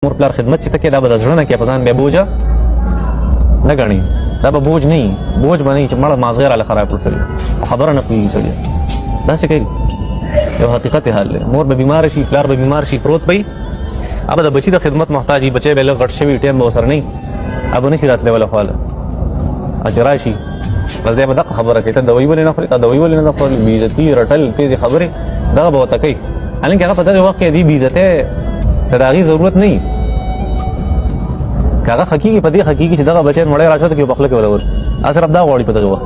مور پلار خدمت چې تکي دا به زړه نه کې پزان به بوجا نه غني دا به بوج نه بوج باندې چې مړ مازغیر علی خراب کړ سړي خبره نه کوي سړي دا څه کوي یو حقیقت حال دی مور به بیمار شي پلار به بیمار شي پروت وي اب د بچی د خدمت محتاجي بچي به له غټ شوی ټیم به وسر نه اب نه شي راتله ولا خاله اجراشي بس دا به دغه خبره کوي ته دوی ولې نه خوري ته دوی ولې نه خوري بیزتی رټل تیزی خبره دا به وته کوي الان هغه په دغه وخت کې دی بیزته تداغي ضرورت نه کاغه حقيقي په دې حقيقي چې دغه بچي مړی راځي ته په خپل کې ولور اصرف دا غوړي په دغه وخت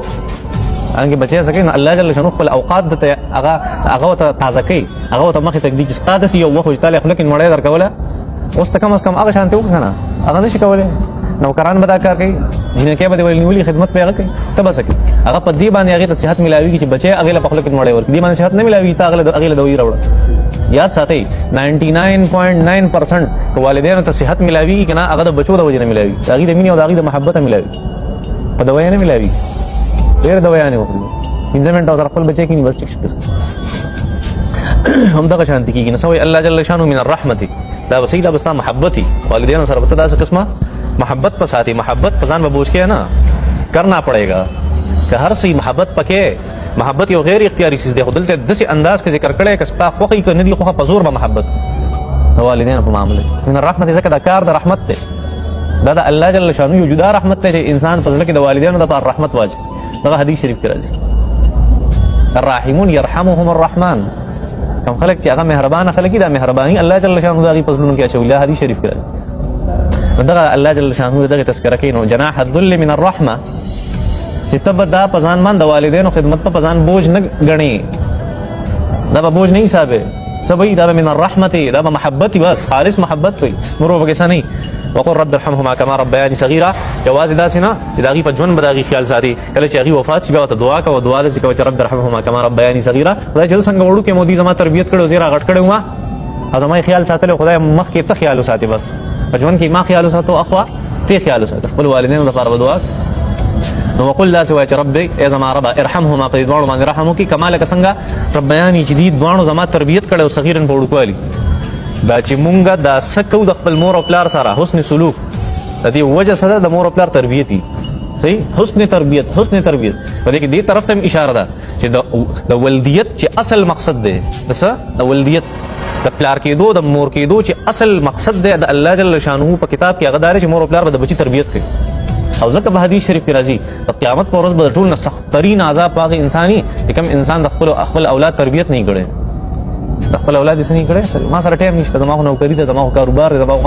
انګه بچي سکه نه الله جل شانو خپل اوقات د هغه ته تازه کوي هغه ته مخه تک دي چې ستاده سی یو وخت تعالی خپل کې مړی درکوله اوس ته کم از کم هغه شانته وکنه هغه نشي کولای نوکران بدا کار کوي جنکه به ولې خدمت پیغه کوي ته بس کوي هغه په دې باندې هغه ته صحت ملاوي چې بچي هغه له خپل کې مړی ور دې باندې صحت نه ملاوي ته هغه له دوی راوړ یاد ساتئ 99.9% والدینو ته صحت ملاوي کنه هغه د بچو د وجه نه ملاوي هغه د مینې او هغه د محبت ملاوي په دوايا نه ملاوي ډېر دوايا نه وکړي انځمنټ او خپل بچي کې نه بس ټیک هم دغه شانتي کې نه سوې الله جل شانو من الرحمت دا وسیله بس محبتي والدینو سره په داسه قسمه محبت پر ساتي محبت پزان به بوجھ کے ہے نا کرنا پڑے گا کہ ہر سی محبت پکے محبت یو غیر اختیاری چیز دی خدلته دسی انداز کې ذکر کړي کستا خوخي کنه دی خوخه پزور به محبت والدین په معاملې من الرحمت ذکر دا کار د رحمت ته دا الله جل شانو یو جدا رحمت ته انسان په ځل کې د والدینو د پر رحمت واجب دا حدیث شریف کې راځي الراحمون يرحمهم الرحمن کوم خلک چې هغه مهربان خلک دا مهرباني الله جل شانو دا غي پزلون کې اچولې حدیث شریف کې راځي دغه الله جل شانو دغه تذکرہ کینو جناح الذل من الرحمه چې تب دا پزان مان د والدینو خدمت په پزان بوج نه غني دا به بوج نه حسابه سبي دا من الرحمت دا به محبت بس خالص محبت وي نور وګسا نه وقل رب ارحمهما كما ربياني صغيرا جواز دا سينا دا غي په جون بداغي خیال ساتي کله چې غي وفات شي بیا ته دعا کوي دعا دې کوي چې رب ارحمهما كما ربياني صغيرا خدای چې څنګه وړو کې مودي زما تربيت کړو زیرا غټ کړو ما ازما خیال ساتل خدای مخ کې ته خیال ساتي بس پجون کې ما خیال ساتو اخوا ته خیال ساتو خپل والدینو لپاره دعا نو وقل لا سوى ربي اذا زما رب ارحمهما په دوړو باندې رحم وکي کمال څنګه ربياني جديد دوړو زما تربيت کړو صغیرن په وړوکوالي دا چې مونږه دا سکو د خپل مور او پلار سره حسن سلوک د دې وجه سره د مور او پلار تربيتي صحیح حسن تربيت په دې کې دې طرف ته اشاره ده چې د ولدیت چې اصل مقصد ده بس د ولدیت د پلار کېدو د مور کېدو چې اصل مقصد ده د الله جل شانه په کتاب کې هغه دار چې مور او پلار به د بچي تربيت کوي او ځکه په حدیث شریف کې راځي د قیامت پر ورځ به ټول نه سخت ترين عذاب پاغي انساني کوم انسان د خپل اولاد تربيت نه کړي د خپل اولاد یې نه کړي ما سره ټیم نشته زما نوکری ده زما کاروبار ده زما